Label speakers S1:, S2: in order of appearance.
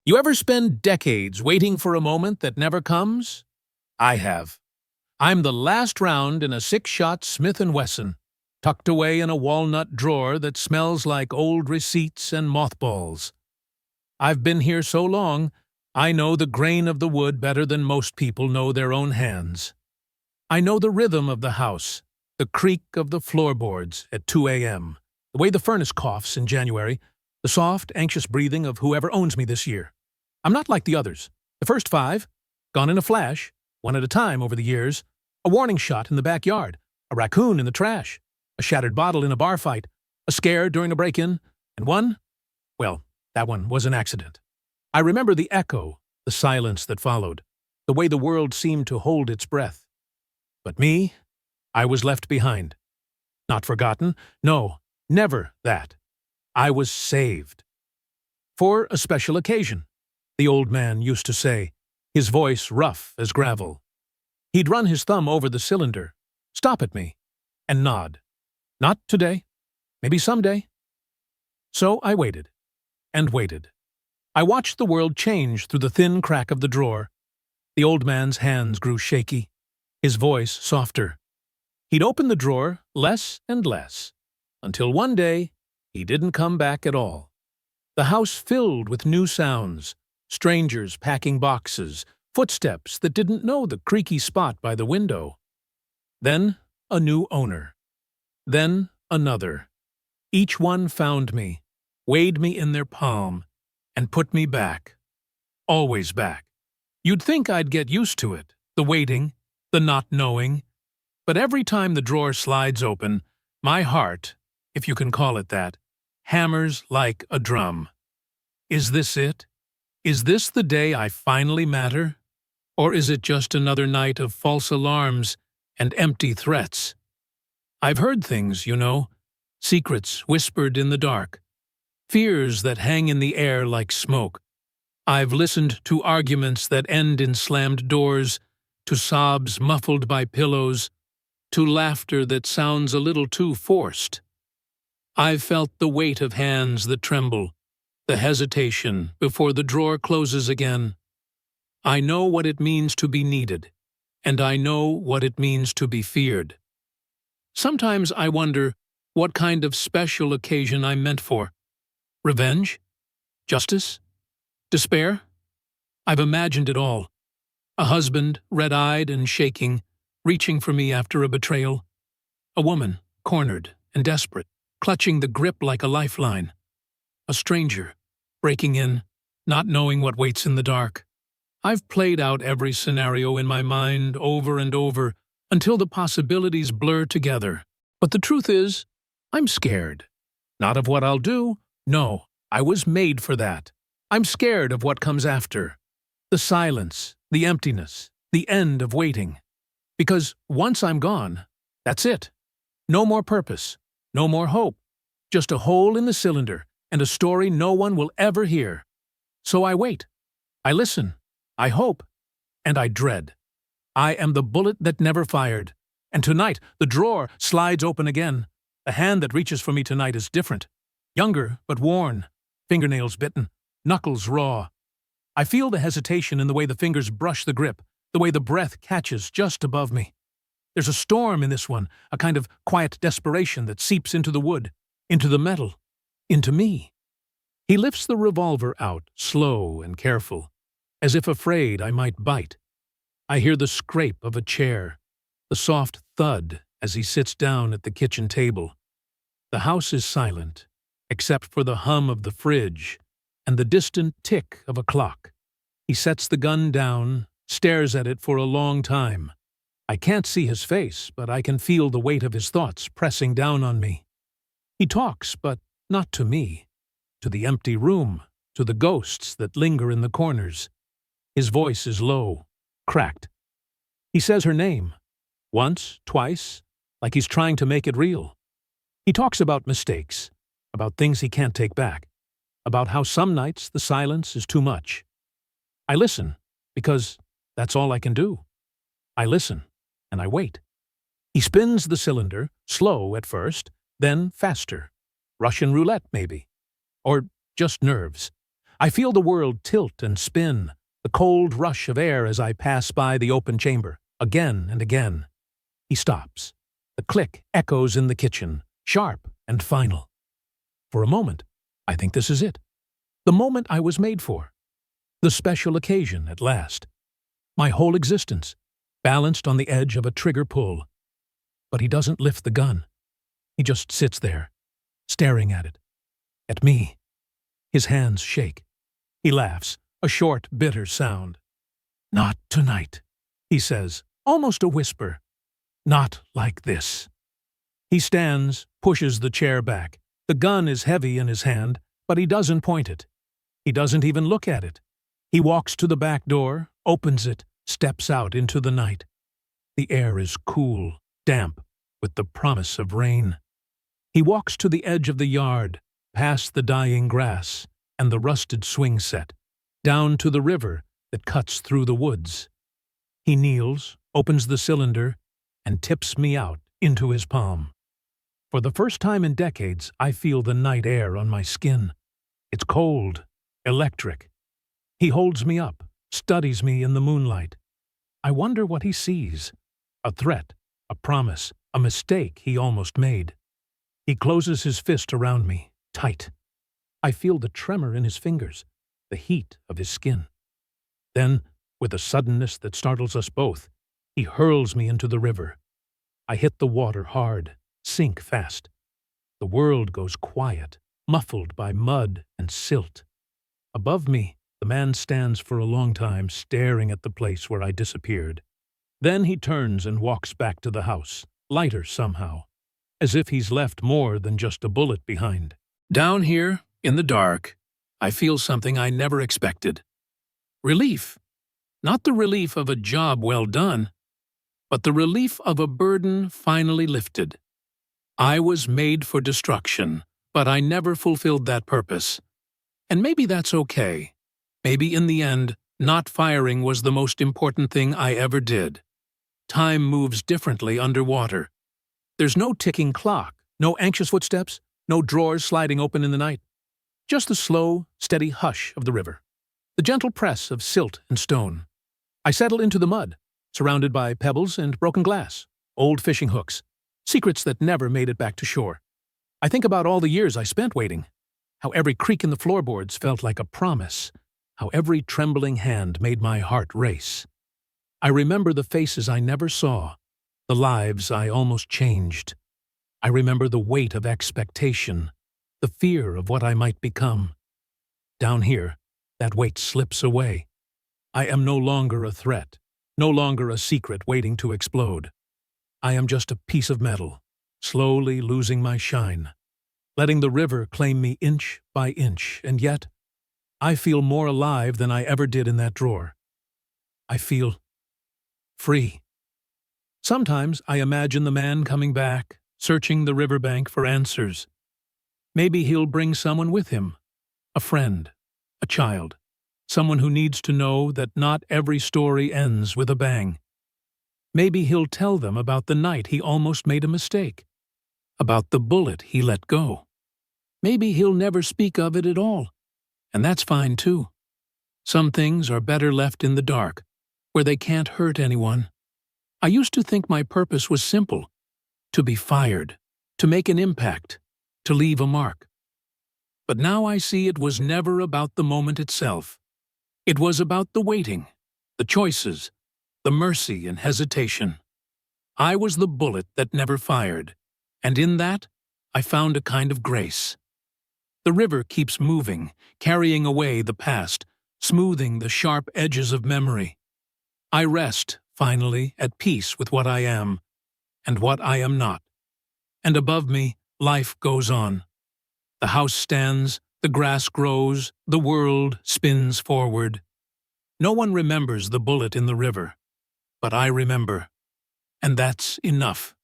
S1: You ever spend decades waiting for a moment that never comes? I have. I'm the last round in a six-shot Smith & Wesson, tucked away in a walnut drawer that smells like old receipts and mothballs. I've been here so long, I know the grain of the wood better than most people know their own hands. I know the rhythm of the house, the creak of the floorboards at 2 a.m., the way the furnace coughs in January, the soft, anxious breathing of whoever owns me this year. I'm not like the others. The first five, gone in a flash, one at a time over the years, a warning shot in the backyard, a raccoon in the trash, a shattered bottle in a bar fight, a scare during a break-in, and one, well, that one was an accident. I remember the echo, the silence that followed, the way the world seemed to hold its breath. But me, I was left behind. Not forgotten, no, never that. I was saved. For a special occasion, the old man used to say, his voice rough as gravel. He'd run his thumb over the cylinder, stop at me, and nod. Not today, maybe someday. So I waited, and waited. I watched the world change through the thin crack of the drawer. The old man's hands grew shaky, his voice softer. He'd open the drawer less and less, until one day he didn't come back at all. The house filled with new sounds, strangers packing boxes, footsteps that didn't know the creaky spot by the window. Then a new owner. Then another. Each one found me, weighed me in their palm, and put me back. Always back. You'd think I'd get used to it, the waiting, the not knowing. But every time the drawer slides open, my heart, if you can call it that, hammers like a drum. Is this it? Is this the day I finally matter? Or is it just another night of false alarms and empty threats? I've heard things, you know, secrets whispered in the dark, fears that hang in the air like smoke. I've listened to arguments that end in slammed doors, to sobs muffled by pillows, to laughter that sounds a little too forced. I've felt the weight of hands that tremble, the hesitation before the drawer closes again. I know what it means to be needed, and I know what it means to be feared. Sometimes I wonder what kind of special occasion I'm meant for. Revenge? Justice? Despair? I've imagined it all. A husband, red-eyed and shaking, reaching for me after a betrayal. A woman, cornered and desperate, clutching the grip like a lifeline. A stranger, breaking in, not knowing what waits in the dark. I've played out every scenario in my mind over and over until the possibilities blur together. But the truth is, I'm scared. Not of what I'll do. No, I was made for that. I'm scared of what comes after. The silence, the emptiness, the end of waiting. Because once I'm gone, that's it. No more purpose, no more hope. Just a hole in the cylinder and a story no one will ever hear. So I wait. I listen. I hope. And I dread. I am the bullet that never fired. And tonight, the drawer slides open again. The hand that reaches for me tonight is different. Younger, but worn. Fingernails bitten. Knuckles raw. I feel the hesitation in the way the fingers brush the grip, the way the breath catches just above me. There's a storm in this one, a kind of quiet desperation that seeps into the wood, into the metal, into me. He lifts the revolver out, slow and careful, as if afraid I might bite. I hear the scrape of a chair, the soft thud as he sits down at the kitchen table. The house is silent, except for the hum of the fridge and the distant tick of a clock. He sets the gun down, stares at it for a long time. I can't see his face, but I can feel the weight of his thoughts pressing down on me. He talks, but not to me. To the empty room, to the ghosts that linger in the corners. His voice is low, cracked. He says her name, once, twice, like he's trying to make it real. He talks about mistakes, about things he can't take back, about how some nights the silence is too much. I listen, because that's all I can do. I listen, and I wait. He spins the cylinder, slow at first, then faster. Russian roulette, maybe. Or just nerves. I feel the world tilt and spin, the cold rush of air as I pass by the open chamber, again and again. He stops. The click echoes in the kitchen, sharp and final. For a moment, I think this is it. The moment I was made for. The special occasion at last. My whole existence, balanced on the edge of a trigger pull. But he doesn't lift the gun. He just sits there, staring at it. At me. His hands shake. He laughs, a short, bitter sound. "Not tonight," he says, almost a whisper. "Not like this." He stands, pushes the chair back. The gun is heavy in his hand, but he doesn't point it. He doesn't even look at it. He walks to the back door, opens it, steps out into the night. The air is cool, damp, with the promise of rain. He walks to the edge of the yard, past the dying grass and the rusted swing set, down to the river that cuts through the woods. He kneels, opens the cylinder, and tips me out into his palm. For the first time in decades, I feel the night air on my skin. It's cold, electric. He holds me up, studies me in the moonlight. I wonder what he sees. A threat, a promise, a mistake he almost made. He closes his fist around me, tight. I feel the tremor in his fingers, the heat of his skin. Then, with a suddenness that startles us both, he hurls me into the river. I hit the water hard, sink fast. The world goes quiet, muffled by mud and silt. Above me, the man stands for a long time, staring at the place where I disappeared. Then he turns and walks back to the house, lighter somehow, as if he's left more than just a bullet behind. Down here, in the dark, I feel something I never expected. Relief. Not the relief of a job well done, but the relief of a burden finally lifted. I was made for destruction, but I never fulfilled that purpose. And maybe that's okay. Maybe in the end, not firing was the most important thing I ever did. Time moves differently underwater. There's no ticking clock, no anxious footsteps, no drawers sliding open in the night. Just the slow, steady hush of the river. The gentle press of silt and stone. I settle into the mud, surrounded by pebbles and broken glass, old fishing hooks, secrets that never made it back to shore. I think about all the years I spent waiting, how every creak in the floorboards felt like a promise, how every trembling hand made my heart race. I remember the faces I never saw, the lives I almost changed. I remember the weight of expectation, the fear of what I might become. Down here, that weight slips away. I am no longer a threat, no longer a secret waiting to explode. I am just a piece of metal, slowly losing my shine, letting the river claim me inch by inch, and yet, I feel more alive than I ever did in that drawer. I feel free. Sometimes I imagine the man coming back, searching the riverbank for answers. Maybe he'll bring someone with him, a friend, a child, someone who needs to know that not every story ends with a bang. Maybe he'll tell them about the night he almost made a mistake, about the bullet he let go. Maybe he'll never speak of it at all, and that's fine too. Some things are better left in the dark, where they can't hurt anyone. I used to think my purpose was simple: to be fired, to make an impact, to leave a mark. But now I see it was never about the moment itself. It was about the waiting, the choices, the mercy and hesitation. I was the bullet that never fired, and in that, I found a kind of grace. The river keeps moving, carrying away the past, smoothing the sharp edges of memory. I rest, finally, at peace with what I am, and what I am not. And above me, life goes on. The house stands, the grass grows, the world spins forward. No one remembers the bullet in the river, but I remember, and that's enough.